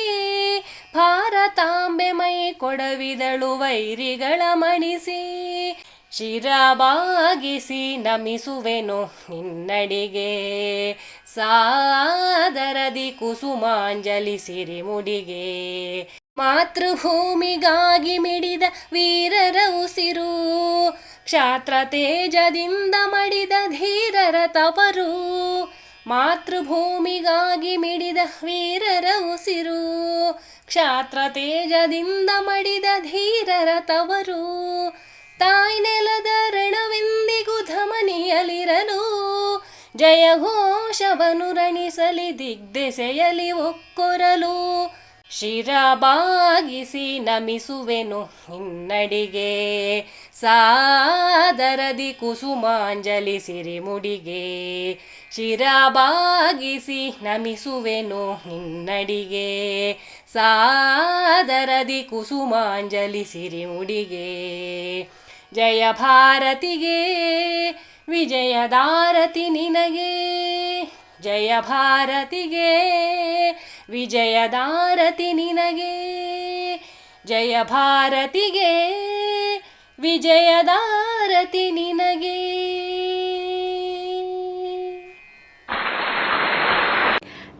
ಭಾರತಾಂಬೆ ಮೈ ಕೊಡವಿದಳು ವೈರಿಗಳ ಮಣಿಸಿ. ಶಿರಬಾಗಿಸಿ ನಮಿಸುವೆನು ನಿನ್ನಡಿಗೆ, ಸಾದರದಿ ಕುಸುಮಾಂಜಲಿ ಸಿರಿಮುಡಿಗೆ. ಮಾತೃಭೂಮಿಗಾಗಿ ಮಿಡಿದ ವೀರರ ಉಸಿರು, ಕ್ಷಾತ್ರ ತೇಜದಿಂದ ಮಡಿದ ಧೀರರ ತವರು. ಮಾತೃಭೂಮಿಗಾಗಿ ಮಿಡಿದ ವೀರರ ಉಸಿರು, ಕ್ಷಾತ್ರ ತೇಜದಿಂದ ಮಡಿದ ಧೀರರ ತವರು. ತಾಯಿ ನೆಲದ ರಣವೆಂದಿಗೂ ಧಮನಿಯಲಿರಲು, ಜಯ ಘೋಷವನು ರಣಿಸಲಿ ದಿಗ್ದೆಸೆಯಲಿ ಒಕ್ಕೊರಲು. ಶಿರಬಾಗಿಸಿ ನಮಿಸುವೆನು ನಿನ್ನಡಿಗೆ, ಸಾದರದಿ ಕುಸುಮಾಂಜಲಿ ಸಿರಿಮುಡಿಗೆ. ಶಿರಬಾಗಿಸಿ ನಮಿಸುವೆನು ನಿನ್ನಡಿಗೆ, ಸಾದರದಿ ಕುಸುಮಾಂಜಲಿ ಸಿರಿಮುಡಿಗೆ. ಜಯ ಭಾರತಿಗೆ ವಿಜಯದಾರತಿ ನಿನಗೆ, ಜಯ ಭಾರತಿಗೆ ವಿಜಯದಾರತಿ ನಿನಗೆ. ಜಯ ಭಾರತಿಗೆ ವಿಜಯದಾರತಿ ನಿನಗೆ.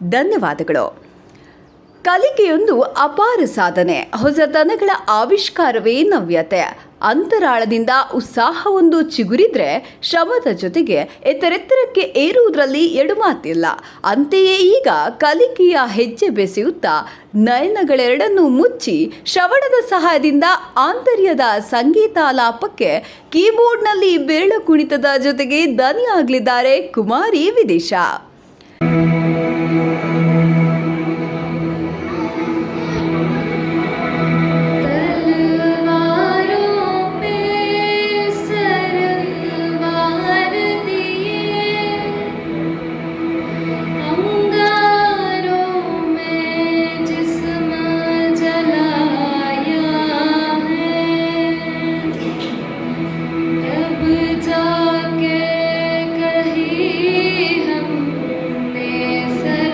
ಧನ್ಯವಾದಗಳು. ಕಲಿಕೆಯೊಂದು ಅಪಾರ ಸಾಧನೆ, ಹೊಸತನಗಳ ಆವಿಷ್ಕಾರವೇ ನವ್ಯತೆ. ಅಂತರಾಳದಿಂದ ಉತ್ಸಾಹವೊಂದು ಚಿಗುರಿದ್ರೆ ಶ್ರಮದ ಜೊತೆಗೆ ಎತ್ತರೆತ್ತರಕ್ಕೆ ಏರುವುದರಲ್ಲಿ ಎಡುಮಾತಿಲ್ಲ. ಅಂತೆಯೇ ಈಗ ಕಲಿಕೆಯ ಹೆಜ್ಜೆ ಬೆಸೆಯುತ್ತಾ ನಯನಗಳೆರಡನ್ನೂ ಮುಚ್ಚಿ ಶ್ರವಣದ ಸಹಾಯದಿಂದ ಆಂತರ್ಯದ ಸಂಗೀತಾಲಾಪಕ್ಕೆ ಕೀಬೋರ್ಡ್ನಲ್ಲಿ ಬೆರಳು ಕುಣಿತದ ಜೊತೆಗೆ ದನಿಯಾಗಲಿದ್ದಾರೆ ಕುಮಾರಿ ವಿದಿಶಾ. जाके कहीं हमने सर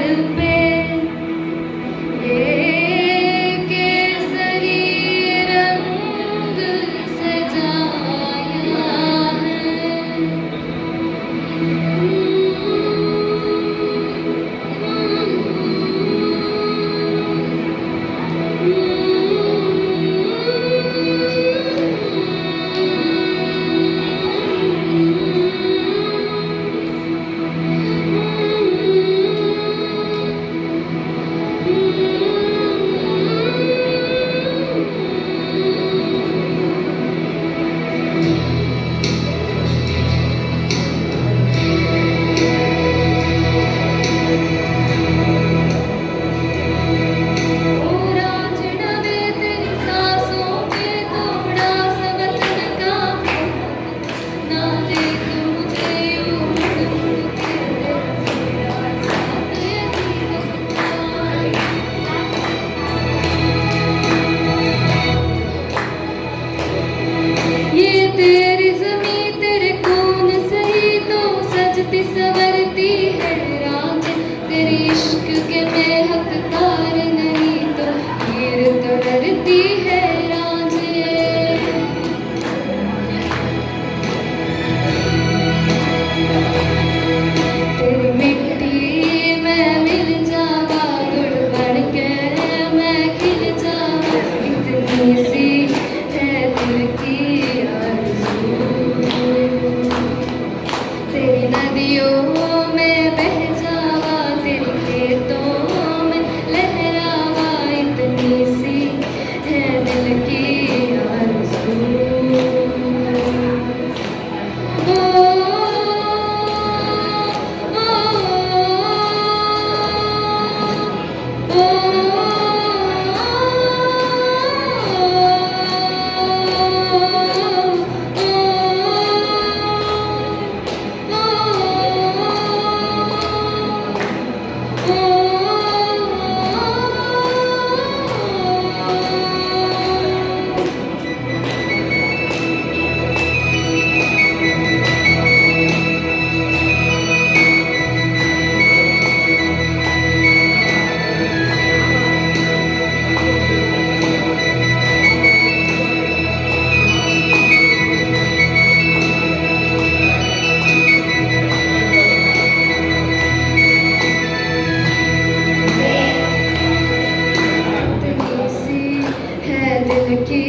ತಿಲಕಿ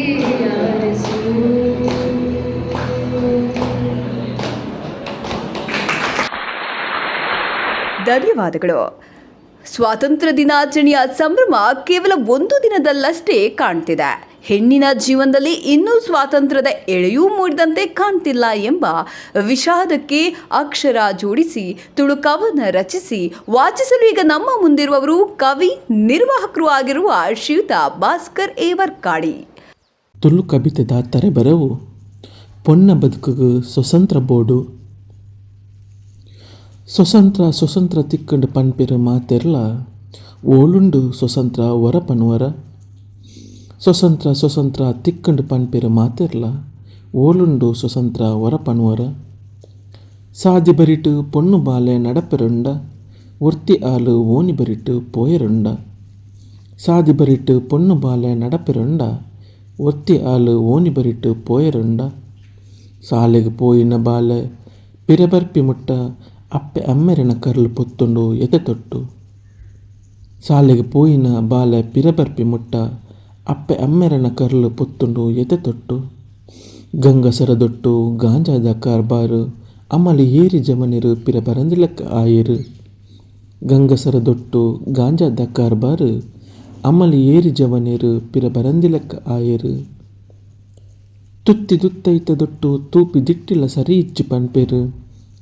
ಆರಿಸು. ಧನ್ಯವಾದಗಳು. ಸ್ವಾತಂತ್ರ್ಯ ದಿನಾಚರಣೆಯ ಸಂಭ್ರಮ ಕೇವಲ ಒಂದು ದಿನದಲ್ಲಷ್ಟೇ ಕಾಣ್ತಿದೆ. ಹೆಣ್ಣಿನ ಜೀವನದಲ್ಲಿ ಇನ್ನೂ ಸ್ವಾತಂತ್ರ್ಯದ ಎಳೆಯೂ ಮೂಡಿದಂತೆ ಕಾಣ್ತಿಲ್ಲ ಎಂಬ ವಿಷಾದಕ್ಕೆ ಅಕ್ಷರ ಜೋಡಿಸಿ ತುಳು ಕವನ ರಚಿಸಿ ವಾಚಿಸಲು ಈಗ ನಮ್ಮ ಮುಂದಿರುವವರು ಕವಿ ನಿರ್ವಾಹಕರು ಆಗಿರುವ ಶ್ರೀಯುತ ಭಾಸ್ಕರ್ ಏವರ್ಕಾಡಿ. ತುಳು ಕವಿತೆದ ತರೆಬರವು ಪೊನ್ನ ಬದುಕುಗು ಸ್ವತಂತ್ರ ಬೋಡು. ಸ್ವತಂತ್ರ ತಿಕ್ಕಂಡು ಪನ್ಪೆರು ಮಾತೆರ್ಲ ಓಲುಂಡು ಸ್ವತಂತ್ರ ಹೊರ ಪನ್ವರ. ಸ್ವತಂತ್ರ ತಿಕ್ಕಂಡು ಪನ್ಪೆರು ಮಾತೆರ್ಲ ಓಲುಂಡು ಸ್ವತಂತ್ರ ಹೊರ ಪನ್ವರ. ಸಾದಿ ಬರಿಟು ಪೊನ್ನು ಬಾಲೆ ನಡಪೆರುಂಡ ಒರ್ತಿ ಆಲು ಓನಿ ಬರಿಟು ಪೋಯರುಂಡ. ಸಾದಿ ಬರಿಟು ಪೊನ್ನು ಬಾಲೆ ನಡಪೆರುಂಡ ಒರ್ತಿ ಆಲು ಓನಿ ಬರಿಟು ಪೋಯರುಂಡ. ಸಾಲೆಗೆ ಪೋಯಿನ ಬಾಲೆ ಪಿರಬರ್ಪಿ ಮುಟ್ಟ ಅಪ್ಪೆ ಅಮ್ಮೆರನ ಕರ್ಲು ಪೊತ್ತುಂಡು ಎದೆ ತೊಟ್ಟು. ಸಾಲೆಗೆ ಪೋಯಿನ ಬಾಲೆ ಪಿರಬರ್ಪಿ ಮುಟ್ಟ ಅಪ್ಪೆ ಅಮ್ಮೆರನ ಕರ್ಲು ಪೊತ್ತುಂಡು ಎದೆ ತೊಟ್ಟು. ಗಂಗಸರದೊಟ್ಟು ಗಾಂಜಾದ ಕಾರ್ಬಾರು ಅಮಲಿ ಏರಿ ಜಮನಿರು ಪಿರ ಬರಂದಿಲಕ್ಕ ಆಯಿರು. ಗಂಗಸರದೊಟ್ಟು ಗಾಂಜಾದ ಕಾರ್ಬಾರು ಅಮಲಿ ಏರಿ ಜಮನಿರು ಪಿರ ಬರಂದಿಲಕ್ಕ ಆಯಿರು. ತುತ್ತಿ ದುತ್ತೈತದೊಟ್ಟು ತೂಪಿ ದಿಟ್ಟಿಲ ಸರಿ ಇಚ್ಚಿ ಪನ್ಪೇರು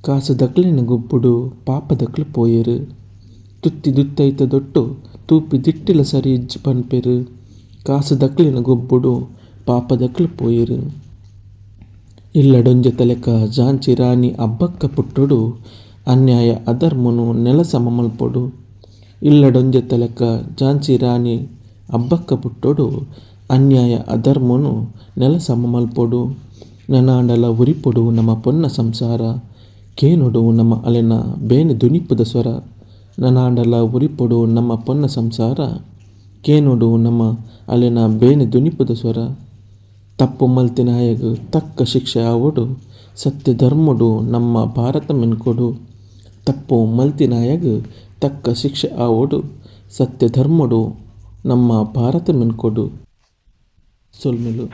ಕಾಸು ದಕ್ಲಿನ ಗುಬ್ಬುಡು ಪಾಪ ದಕ್ಲು ಪೋಯರು. ತುತ್ತಿ ದುತ್ತೈತದೊಟ್ಟು ತೂಪಿ ದಿಟ್ಟಿಲ ಸರಿ ಇಜ್ಜಿ ಪನ್ಪೇರು ಕಾಸು ದಕ್ಲಿನ ಗುಬ್ಬುಡು ಪಾಪ ದಕ್ಲು ಪೋಯರು. ಇಲ್ಲಡೊಂಜ ತಲೆಕ ಜಾಂಚಿ ರಾಣಿ ಅಬ್ಬಕ್ಕ ಪುಟ್ಟುಡು ಅನ್ಯಾಯ ಅಧರ್ಮನು ನೆಲಸ ಮಮಲ್ಪೊಡು. ಇಲ್ಲಡೊಂಜ ತಲೆಕ ಜಾಂಚಿ ರಾಣಿ ಅಬ್ಬಕ್ಕ ಪುಟ್ಟೊಡು ಅನ್ಯಾಯ ಅಧರ್ಮನು ನೆಲಸ ಮಮಲ್ಪೊಡು. ನನಾಂಡಲ ಉರಿಪೊಡು ನಮ್ಮ ಪೊನ್ನ ಸಂಸಾರ ಕೇನೊಡು ನಮ್ಮ ಅಲೆನ ಬೇನೆ ದುನಿಪುದ ಸ್ವರ. ನನಾಂಡಲ ಉರಿಪೊಡು ನಮ್ಮ ಪೊನ್ನ ಸಂಸಾರ ಕೇನೊಡು ನಮ್ಮ ಅಲೆನ ಬೇನೆ ದುನಿಪುದ ಸ್ವರ. ತಪ್ಪು ಮಲ್ತಿನಾಯಗು ತಕ್ಕ ಶಿಕ್ಷೆ ಆವೊಡು ಸತ್ಯ ಧರ್ಮಡು ನಮ್ಮ ಭಾರತ ಮೆನ್ಕೊಡು. ತಪ್ಪು ಮಲ್ತಿನಾಯಗು ತಕ್ಕ ಶಿಕ್ಷೆ ಆವೊಡು ಸತ್ಯ ಧರ್ಮಡು ನಮ್ಮ ಭಾರತ ಮೆನ್ಕೊಡು. ಸೊಲ್ಮೆಲು.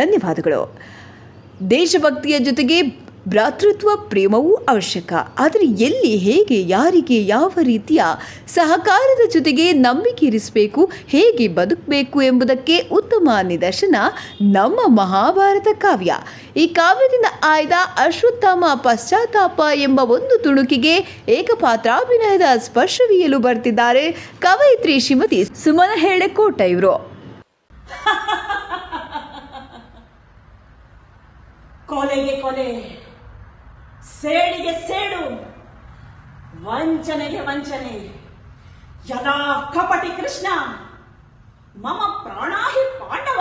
ಧನ್ಯವಾದಗಳು. ದೇಶಭಕ್ತಿಯ ಜೊತೆಗೆ ಭ್ರಾತೃತ್ವ ಪ್ರೇಮವೂ ಅವಶ್ಯಕ. ಆದರೆ ಎಲ್ಲಿ, ಹೇಗೆ, ಯಾರಿಗೆ, ಯಾವ ರೀತಿಯ ಸಹಕಾರದ ಜೊತೆಗೆ ನಂಬಿಕೆ ಇರಿಸಬೇಕು, ಹೇಗೆ ಬದುಕಬೇಕು ಎಂಬುದಕ್ಕೆ ಉತ್ತಮ ನಿದರ್ಶನ ನಮ್ಮ ಮಹಾಭಾರತ ಕಾವ್ಯ. ಈ ಕಾವ್ಯದಿಂದ ಆಯ್ದ ಅಶ್ವತ್ಥಾಮ ಪಶ್ಚಾತ್ತಾಪ ಎಂಬ ಒಂದು ತುಣುಕಿಗೆ ಏಕಪಾತ್ರಾಭಿನಯದ ಸ್ಪರ್ಶವೀಯಲು ಬರ್ತಿದ್ದಾರೆ ಕವಯಿತ್ರಿ ಶ್ರೀಮತಿ ಸುಮನ ಹೆಳೆಕೋಟ ಇವರು. ಕೊಲೆಗೆ ಕೊಲೆ, ಸೇಡಿಗೆ ಸೇಡು, ವಂಚನೆಗೆ ವಂಚನೆ. ಯದಾ ಕಪಟಿ ಕೃಷ್ಣ ಮಮ ಪ್ರಾಣಾಹಿ ಪಾಂಡವ.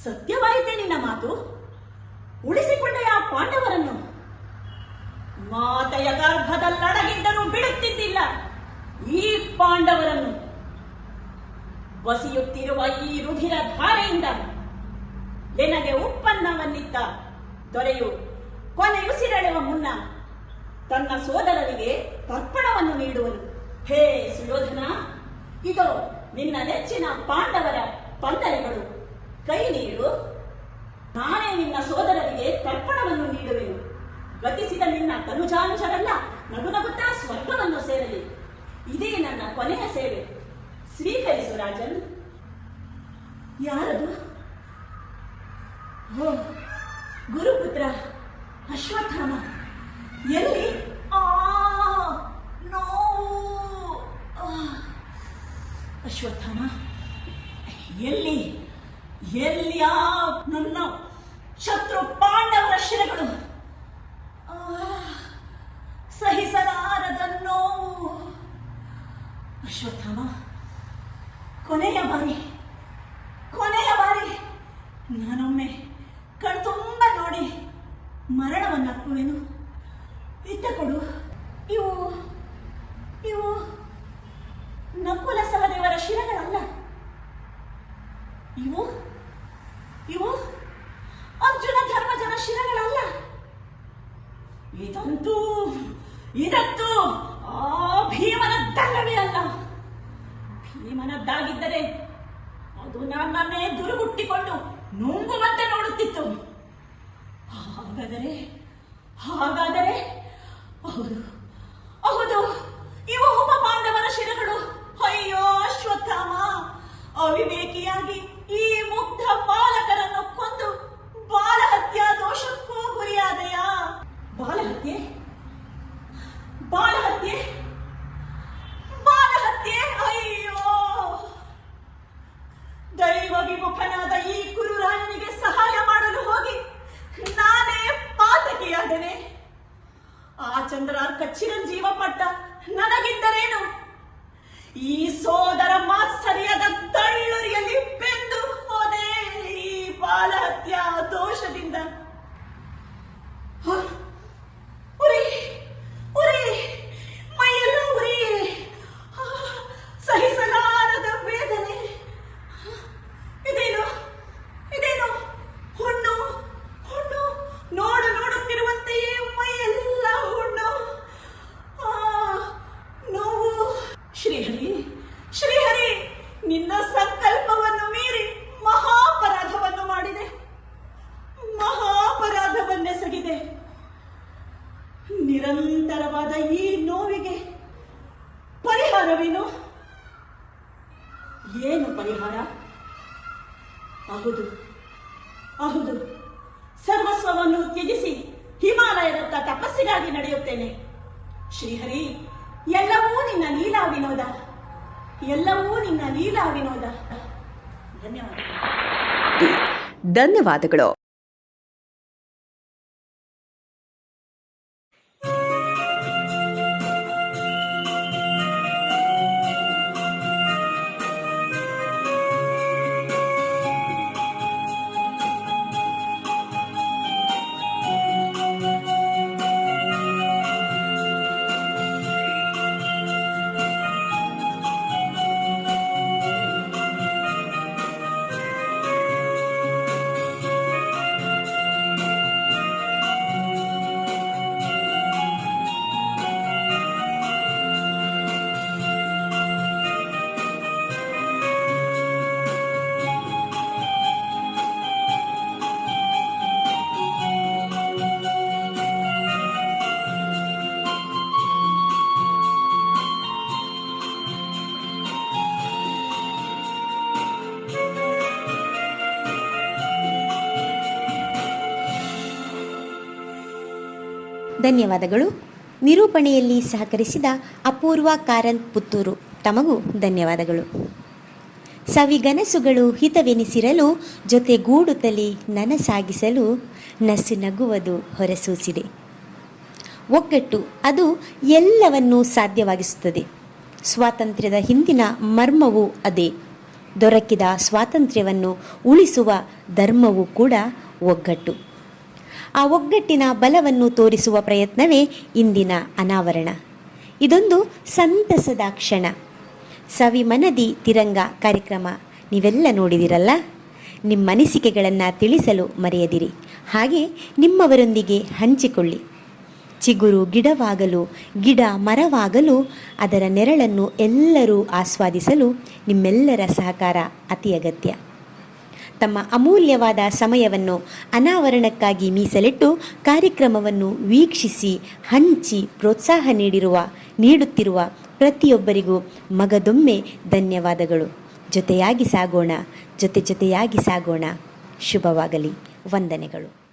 ಸತ್ಯವಾಯಿತೆ ನಿನ್ನ ಮಾತು? ಉಳಿಸಿಕೊಂಡೆಯ ಪಾಂಡವರನ್ನು? ಮಾತೆಯ ಗರ್ಭದಲ್ಲಡಗಿದ್ದರೂ ಬಿಡುತ್ತಿದ್ದಿಲ್ಲ ಈ ಪಾಂಡವರನ್ನು. ಬಸಿಯುತ್ತಿರುವ ಈ ರುಧಿರ ಧಾರೆಯಿಂದ ನಿನಗೆ ಉತ್ಪನ್ನವನ್ನಿತ್ತ ದೊರೆಯು ಕೊನೆಯುಸಿರೆಳೆವ ಮುನ್ನ ತನ್ನ ಸೋದರರಿಗೆ ತರ್ಪಣವನ್ನು ನೀಡುವನು. ಹೇ ಸುಯೋಧನ, ಇದೋ ನಿನ್ನ ನೆಚ್ಚಿನ ಪಾಂಡವರ ಪಂದರೆಗಳು. ಕೈ ನೀಡು, ನಾನೇ ನಿನ್ನ ಸೋದರರಿಗೆ ತರ್ಪಣವನ್ನು ನೀಡುವೆನು. ಗತಿಸಿದ ನಿನ್ನ ತನುಜಾನುಜರೆಲ್ಲ ನಗುನಗುತ್ತಾ ಸ್ವರ್ಗವನ್ನು ಸೇರಲಿ. ಇದೇ ನನ್ನ ಕೊನೆಯ ಸೇವೆ. ಸ್ವೀಕರಿಸು ರಾಜನ್. ಯಾರದು? ಓ, ಗುರುಪುತ್ರ ಅಶ್ವತ್ಥಾಮ. ಎಲ್ಲಿ? ಅಶ್ವತ್ಥಾಮ ಎಲ್ಲಿ? ಎಲ್ಲಿಯಾ ನನ್ನ ಶತ್ರು ಪಾಂಡವರ ಶಿರಗಳು? ಸಹಿಸಲಾರದ ನೋವು. ಅಶ್ವತ್ಥಾಮ, ಕೊನೆಯ ಬಾರಿ ನಾನೊಮ್ಮೆ ಕಣ್ತುಂಬ ನೋಡಿ ಮರಣವನ್ನಪ್ಪುವೆನು. ಇತ್ತ ಕೊಡು. ಇವು ನಕುಲ ಸಹದೇವರ ಶಿರಗಳಲ್ಲ. ಇವು ಅರ್ಜುನ ಧರ್ಮಜನ ಶಿರಗಳಲ್ಲ. ಇದಂತೂ ಆ ಭೀಮನದ್ದಲ್ಲವೇ ಅಲ್ಲ. ಭೀಮನದ್ದಾಗಿದ್ದರೆ ಅದು ನನ್ನನ್ನೇ ದುರುಗುಟ್ಟಿಕೊಂಡು ನುಂಗುವಂತೆ ನೋಡುತ್ತಿತ್ತು. ಹಾಗಾದರೆ ಹಾಗಾದರೆ ಹೌದು ಹೌದು, ಇವು ಉಪ ಪಾಂಡವರ ಶಿರಗಳು. ಅಯ್ಯೋ ಅಶ್ವತ್ಥಾಮ, ಅವಿವೇಕಿಯಾಗಿ ಈ ಮುಗ್ಧ ಬಾಲಕರನ್ನು ಕೊಂದು ಬಾಲಹತ್ಯಾ ದೋಷಕ್ಕೂ ಗುರಿಯಾದೆಯಾ? ಬಾಲಹತ್ಯೆ ಬಾಲಹತ್ಯೆ ಬಾಲಹತ್ಯೆ! ಅಯ್ಯೋ, ದೈವ ವಿಮುಖನಾದ ಈ ಕುರುರಾಯನಿಗೆ ಸಹಾಯ ಮಾಡಲು ಹೋಗಿ ನಾನೇ ಪಾತಕಿಯಾದನೆ. ಆ ಚಂದ್ರಾರ್ಕ ಚಿರಂಜೀವ ಪಟ್ಟ ನನಗಿದ್ದರೇನು? ಈ ಸೋದರ ಮಾತ್ಸರ್ಯದ ದಳ್ಳುರಿಯಲ್ಲಿ ಬೆಂದು ಹೋದೆ ಈ ಬಾಲಹತ್ಯಾ ದೋಷದಿಂದ. ಉರಿ ಉರಿ, ಮೈಯೆಲ್ಲ ಉರಿ, ಸಹಿಸಲಾರದ ವೇದನೆ. ಇದೇನು ಇದೇನು ಹುಣ್ಣು ಹುಣ್ಣು, ನೋಡುತ್ತಿರುವಂತೆಯೇ ಮೈಯೆಲ್ಲ ಹುಣ್ಣು, ನೋವು. ಶ್ರೀಹರಿ ಶ್ರೀಹರಿ, ನಿನ್ನ ಸಂಕಲ್ಪವನ್ನು ಮೀರಿ ಮಹಾಪರಾಧವನ್ನು ಮಾಡಿದೆ, ಮಹಾಪರಾಧವನ್ನೆಸಗಿದೆ. ನಿರಂತರವಾದ ಈ ನೋವಿಗೆ ಪರಿಹಾರವೇನು? ಏನು ಪರಿಹಾರ? ಹೌದು ಹೌದು, ಸರ್ವಸ್ವವನ್ನು ತ್ಯಜಿಸಿ ಹಿಮಾಲಯದತ್ತ ತಪಸ್ಸಿಗಾಗಿ ನಡೆಯುತ್ತೇನೆ. ಶ್ರೀಹರಿ, ಎಲ್ಲವೂ ನಿನ್ನ ಲೀಲಾ ವಿನೋದ, ಎಲ್ಲವೂ ನಿನ್ನ ಲೀಲಾ ವಿನೋದ. ಧನ್ಯವಾದಗಳು. ಧನ್ಯವಾದಗಳು. ನಿರೂಪಣೆಯಲ್ಲಿ ಸಹಕರಿಸಿದ ಅಪೂರ್ವ ಕಾರಂತ್ ಪುತ್ತೂರು, ತಮಗೂ ಧನ್ಯವಾದಗಳು. ಸವಿಗನಸುಗಳು ಹಿತವೆನಿಸಿರಲು ಜೊತೆಗೂಡುತ್ತಲೇ ನನಸಾಗಿಸಲು ನಸು ನಗುವುದು ಹೊರಸೂಸಿದೆ. ಒಗ್ಗಟ್ಟು ಅದು ಎಲ್ಲವನ್ನೂ ಸಾಧ್ಯವಾಗಿಸುತ್ತದೆ. ಸ್ವಾತಂತ್ರ್ಯದ ಹಿಂದಿನ ಮರ್ಮವೂ ಅದೇ. ದೊರಕಿದ ಸ್ವಾತಂತ್ರ್ಯವನ್ನು ಉಳಿಸುವ ಧರ್ಮವೂ ಕೂಡ ಒಗ್ಗಟ್ಟು. ಆ ಒಗ್ಗಟ್ಟಿನ ಬಲವನ್ನು ತೋರಿಸುವ ಪ್ರಯತ್ನವೇ ಇಂದಿನ ಅನಾವರಣ. ಇದೊಂದು ಸಂತಸದ ಕ್ಷಣ. ಸವಿಮನದಿ ತಿರಂಗ ಕಾರ್ಯಕ್ರಮ ನೀವೆಲ್ಲ ನೋಡಿದಿರಲ್ಲ. ನಿಮ್ಮ ಅನಿಸಿಕೆಗಳನ್ನು ತಿಳಿಸಲು ಮರೆಯದಿರಿ. ಹಾಗೆ ನಿಮ್ಮವರೊಂದಿಗೆ ಹಂಚಿಕೊಳ್ಳಿ. ಚಿಗುರು ಗಿಡವಾಗಲು, ಗಿಡ ಮರವಾಗಲು, ಅದರ ನೆರಳನ್ನು ಎಲ್ಲರೂ ಆಸ್ವಾದಿಸಲು ನಿಮ್ಮೆಲ್ಲರ ಸಹಕಾರ ಅತಿ ಅಗತ್ಯ. ತಮ್ಮ ಅಮೂಲ್ಯವಾದ ಸಮಯವನ್ನು ಅನಾವರಣಕ್ಕಾಗಿ ಮೀಸಲಿಟ್ಟು ಕಾರ್ಯಕ್ರಮವನ್ನು ವೀಕ್ಷಿಸಿ ಹಂಚಿ ಪ್ರೋತ್ಸಾಹ ನೀಡುತ್ತಿರುವ ಪ್ರತಿಯೊಬ್ಬರಿಗೂ ಮಗದೊಮ್ಮೆ ಧನ್ಯವಾದಗಳು. ಜೊತೆಯಾಗಿ ಸಾಗೋಣ, ಜೊತೆಯಾಗಿ ಸಾಗೋಣ. ಶುಭವಾಗಲಿ. ವಂದನೆಗಳು.